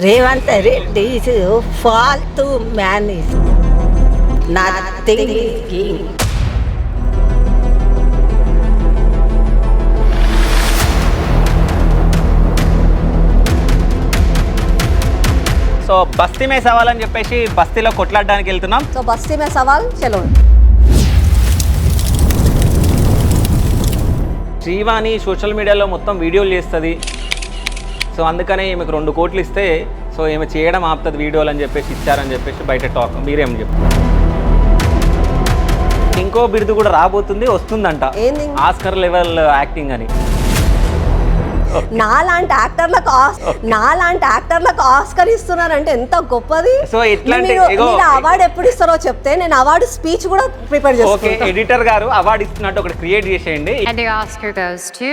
Revant Reddy is a faltu man. Is nothing is king. So బస్తీ మే సవాల్ అని చెప్పేసి బస్తీలో కొట్లాడడానికి వెళ్తున్నాం. సో బస్తీ మే సవాల్ చలో. శ్రీవాణి సోషల్ మీడియాలో మొత్తం వీడియోలు చేస్తుంది. సో అందుకనే ఈమెకు 2 కోట్లు ఇస్తే సో ఈమె చేయడం ఆపుతుంది వీడియోలు అని చెప్పేసి ఇచ్చారని చెప్పేసి బయట టాక్. మీరేం చెప్పారు? ఇంకో బిరుదు కూడా రాబోతుంది, వస్తుందంట, ఆస్కర్ లెవెల్ యాక్టింగ్ అని. నాలాంటి యాక్టర్లకు ఆస్కర్ ఇస్తున్నారంటే ఎంత గొప్పది. సో ఇట్లాంటి అవార్డు ఎప్పుడు ఇస్తారో చెప్తే నేను అవార్డు స్పీచ్ కూడా ప్రిపేర్ చేస్తాను. ఓకే, ఎడిటర్ గారు అవార్డు ఇస్తున్నట్టు ఒకటి క్రియేట్ చేసేయండి. And the Oscar goes to